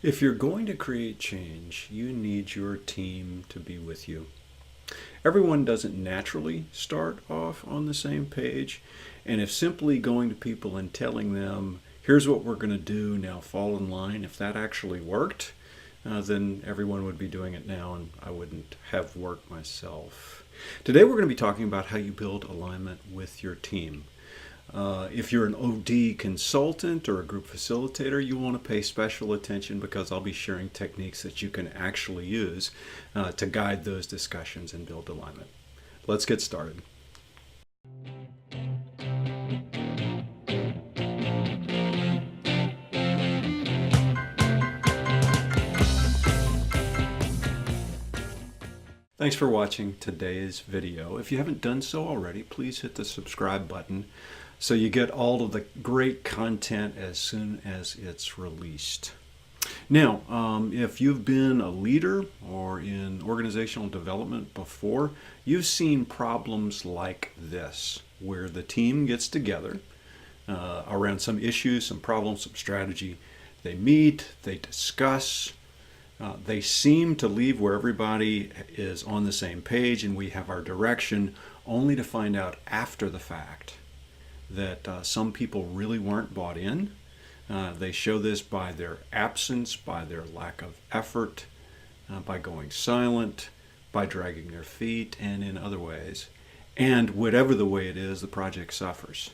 If you're going to create change, you need your team to be with you. Everyone doesn't naturally start off on the same page, and if simply going to people and telling them, here's what we're going to do, now fall in line, if that actually worked, then everyone would be doing it now and I wouldn't have worked myself. Today we're going to be talking about how you build alignment with your team. If you're an OD consultant or a group facilitator, you want to pay special attention because I'll be sharing techniques that you can actually use to guide those discussions and build alignment. Let's get started. Thanks for watching today's video. If you haven't done so already, please hit the subscribe button so you get all of the great content as soon as it's released. Now, if you've been a leader or in organizational development before, you've seen problems like this, where the team gets together around some issues, some problems, some strategy. They meet, they discuss, they seem to leave where everybody is on the same page and we have our direction, only to find out after the fact that some people really weren't bought in. They show this by their absence, by their lack of effort, by going silent, by dragging their feet, and in other ways. And whatever the way it is, the project suffers.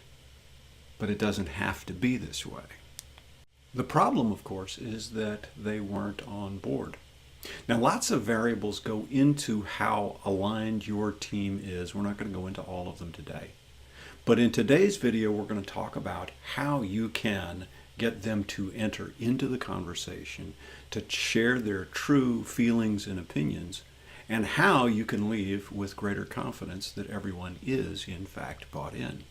But it doesn't have to be this way. The problem, of course, is that they weren't on board. Now, lots of variables go into how aligned your team is. We're not going to go into all of them today. But in today's video, we're going to talk about how you can get them to enter into the conversation, to share their true feelings and opinions, and how you can leave with greater confidence that everyone is, in fact, bought in.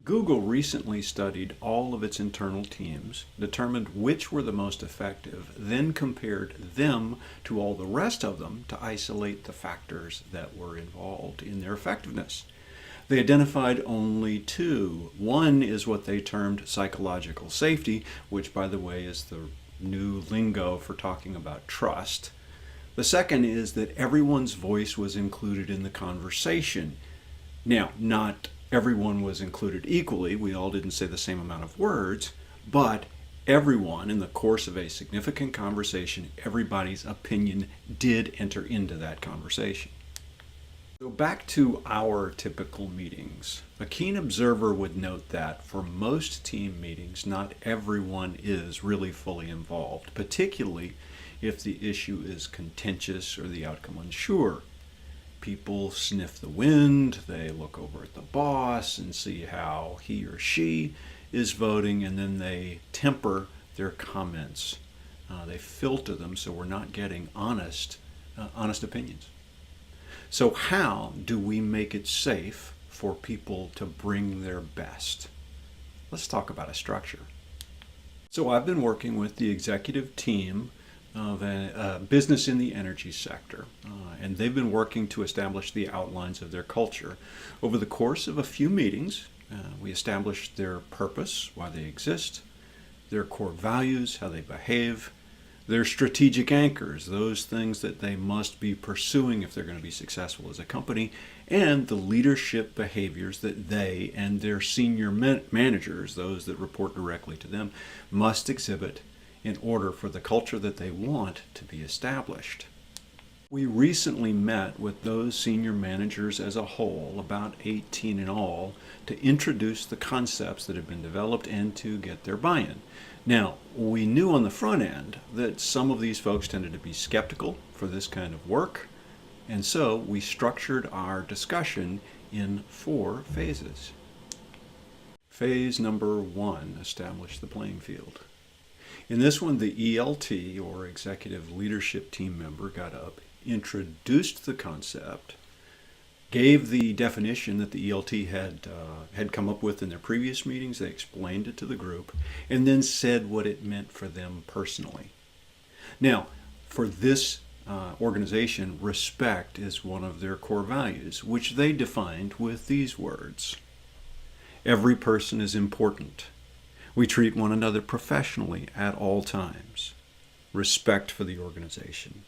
Google recently studied all of its internal teams, determined which were the most effective, then compared them to all the rest of them to isolate the factors that were involved in their effectiveness. They identified only two. One is what they termed psychological safety, which, by the way, is the new lingo for talking about trust. The second is that everyone's voice was included in the conversation. Now, not everyone was included equally. We all didn't say the same amount of words, but everyone, in the course of a significant conversation, everybody's opinion did enter into that conversation. So back to our typical meetings. A keen observer would note that for most team meetings, not everyone is really fully involved, particularly if the issue is contentious or the outcome unsure. People sniff the wind, they look over at the boss and see how he or she is voting, and then they temper their comments. They filter them so we're not getting honest opinions. So how do we make it safe for people to bring their best? Let's talk about a structure. So I've been working with the executive team of a business in the energy sector, and they've been working to establish the outlines of their culture. Over the course of a few meetings, we established their purpose, why they exist, their core values, how they behave, their strategic anchors, those things that they must be pursuing if they're going to be successful as a company, and the leadership behaviors that they and their senior managers, those that report directly to them, must exhibit in order for the culture that they want to be established. We recently met with those senior managers as a whole, about 18 in all, to introduce the concepts that have been developed and to get their buy-in. Now, we knew on the front end that some of these folks tended to be skeptical for this kind of work, and so we structured our discussion in 4 phases. Phase number 1, establish the playing field. In this one, the ELT, or Executive Leadership Team member, got up, introduced the concept, gave the definition that the ELT had come up with in their previous meetings. They explained it to the group, and then said what it meant for them personally. Now, for this organization, respect is one of their core values, which they defined with these words. Every person is important. We treat one another professionally at all times. respect for the organization,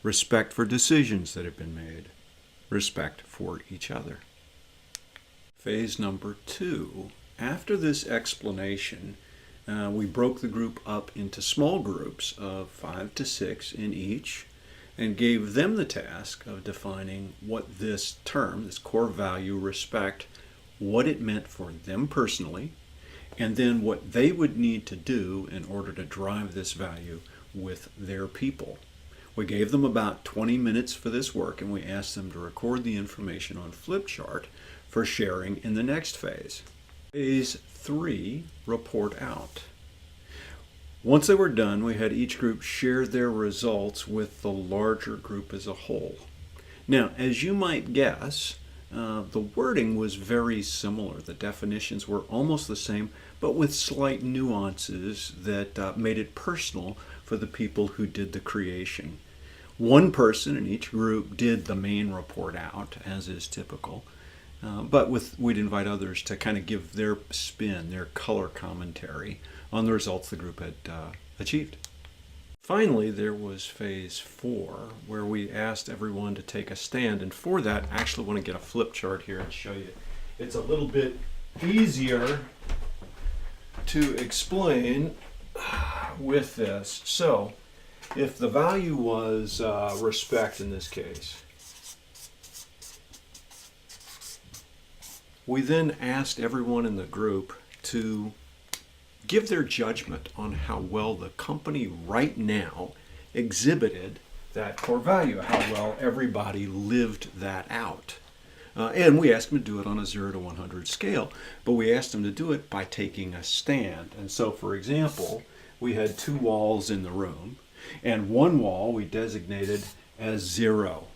respect for decisions that have been made, respect for each other. Phase number 2. After this explanation, we broke the group up into small groups of 5 to 6 in each and gave them the task of defining what this term, this core value, respect, what it meant for them personally, and then what they would need to do in order to drive this value with their people. We gave them about 20 minutes for this work, and we asked them to record the information on flip chart for sharing in the next phase. Phase 3, report out. Once they were done, we had each group share their results with the larger group as a whole. Now, as you might guess, the wording was very similar. The definitions were almost the same, but with slight nuances that made it personal for the people who did the creation. One person in each group did the main report out, as is typical, but we'd invite others to kind of give their spin, their color commentary on the results the group had achieved. Finally, there was phase 4, where we asked everyone to take a stand, and for that, I actually want to get a flip chart here and show you. It's a little bit easier to explain with this. So, if the value was respect in this case, we then asked everyone in the group to give their judgment on how well the company right now exhibited that core value, how well everybody lived that out. And we asked them to do it on a 0 to 100 scale, but we asked them to do it by taking a stand. And so, for example, we had 2 walls in the room, and one wall we designated as 0.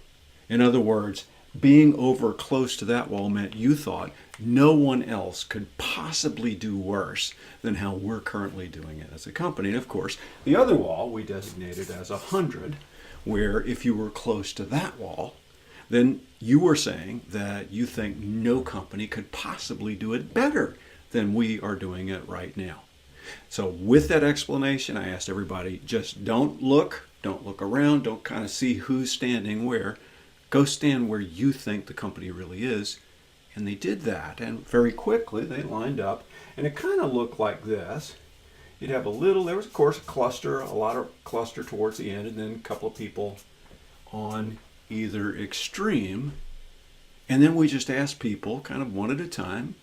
In other words, being over close to that wall meant you thought no one else could possibly do worse than how we're currently doing it as a company. And of course, the other wall we designated as 100, where if you were close to that wall, then you were saying that you think no company could possibly do it better than we are doing it right now. So with that explanation, I asked everybody, just don't look around, don't kind of see who's standing where. Go stand where you think the company really is. And they did that, and very quickly they lined up, and it kind of looked like this. You'd have there was of course a lot of cluster towards the end, and then a couple of people on either extreme. And then we just asked people, kind of one at a time,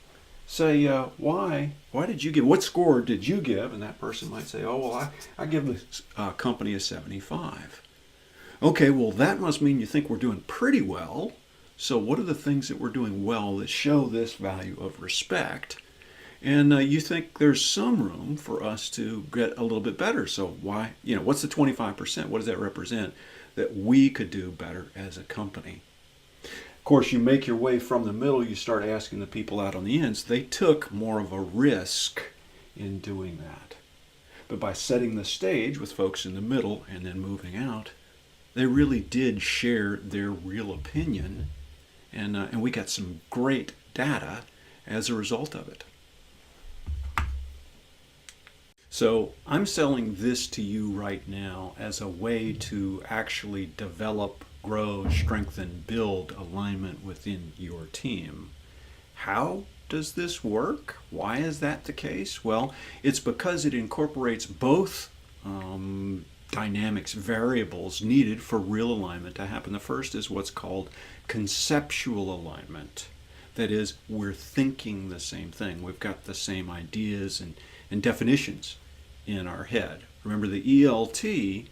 say, why did you give, what score did you give? And that person might say, oh, well, I give the company a 75. Okay, well, that must mean you think we're doing pretty well. So what are the things that we're doing well that show this value of respect? And you think there's some room for us to get a little bit better. So why, what's the 25%? What does that represent that we could do better as a company? Of course, you make your way from the middle, you start asking the people out on the ends. They took more of a risk in doing that. But by setting the stage with folks in the middle and then moving out, they really did share their real opinion. And we got some great data as a result of it. So I'm selling this to you right now as a way to actually develop, grow, strengthen, build alignment within your team. How does this work? Why is that the case? Well, it's because it incorporates both dynamics, variables needed for real alignment to happen. The first is what's called conceptual alignment. That is, we're thinking the same thing. We've got the same ideas and definitions in our head. Remember, the ELT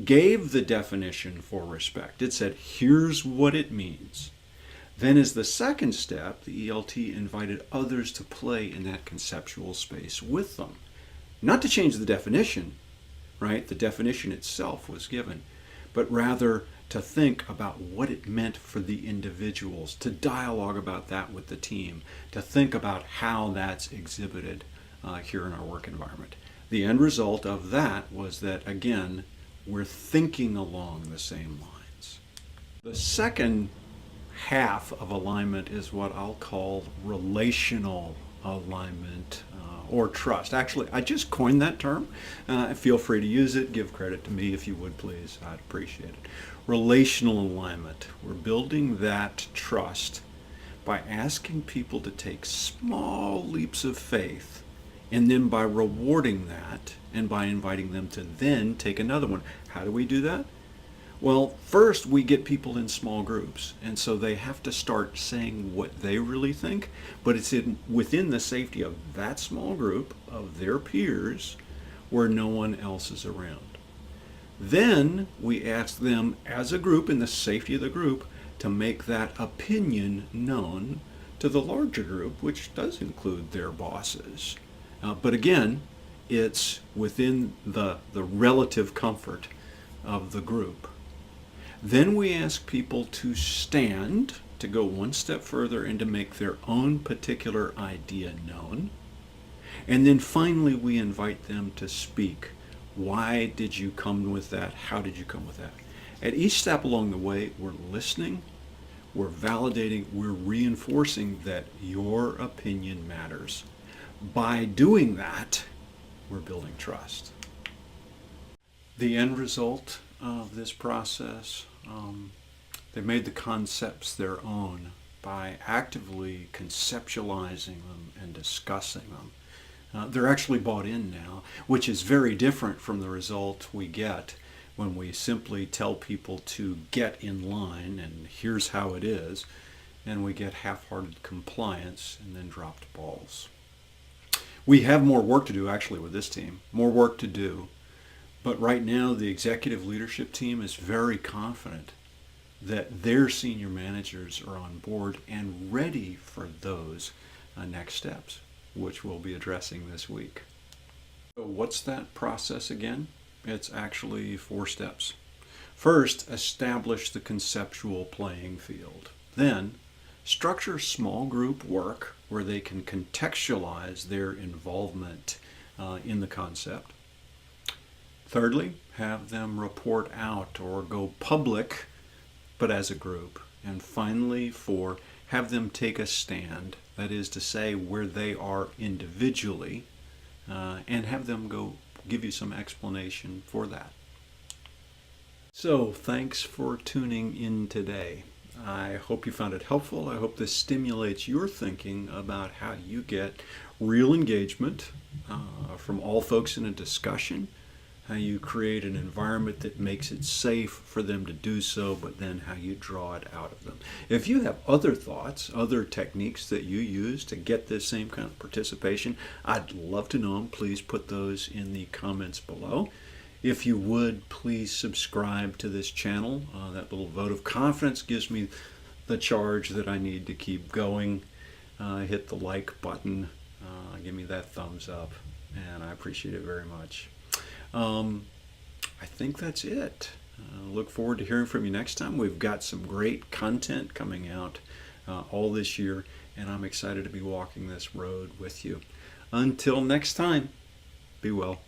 gave the definition for respect. It said, here's what it means. Then as the second step, the ELT invited others to play in that conceptual space with them. Not to change the definition, right? The definition itself was given, but rather to think about what it meant for the individuals, to dialogue about that with the team, to think about how that's exhibited here in our work environment. The end result of that was that, again, we're thinking along the same lines. The second half of alignment is what I'll call relational alignment, or trust. Actually, I just coined that term. Feel free to use it. Give credit to me if you would, please. I'd appreciate it. Relational alignment. We're building that trust by asking people to take small leaps of faith, and then by rewarding that and by inviting them to then take another one. How do we do that? Well, first we get people in small groups, and so they have to start saying what they really think, but it's within the safety of that small group, of their peers, where no one else is around. Then we ask them as a group, in the safety of the group, to make that opinion known to the larger group, which does include their bosses. But again, it's within the relative comfort of the group. Then we ask people to stand, to go one step further and to make their own particular idea known. And then finally we invite them to speak. Why did you come with that? How did you come with that? At each step along the way, we're listening, we're validating, we're reinforcing that your opinion matters. By doing that, we're building trust. The end result of this process, they've made the concepts their own by actively conceptualizing them and discussing them. They're actually bought in now, which is very different from the result we get when we simply tell people to get in line and here's how it is, and we get half-hearted compliance and then dropped balls. We have more work to do actually with this team, more work to do. But right now, the executive leadership team is very confident that their senior managers are on board and ready for those next steps, which we'll be addressing this week. So what's that process again? It's actually 4 steps. First, establish the conceptual playing field. Then, structure small group work where they can contextualize their involvement in the concept. Thirdly, have them report out or go public, but as a group. And finally, 4, have them take a stand, that is to say where they are individually, and have them go give you some explanation for that. So, thanks for tuning in today. I hope you found it helpful. I hope this stimulates your thinking about how you get real engagement from all folks in a discussion, how you create an environment that makes it safe for them to do so, but then how you draw it out of them. If you have other thoughts, other techniques that you use to get this same kind of participation, I'd love to know them. Please put those in the comments below. If you would, please subscribe to this channel. That little vote of confidence gives me the charge that I need to keep going. Hit the like button. Give me that thumbs up, and I appreciate it very much. I think that's it. Look forward to hearing from you next time. We've got some great content coming out all this year, and I'm excited to be walking this road with you. Until next time, be well.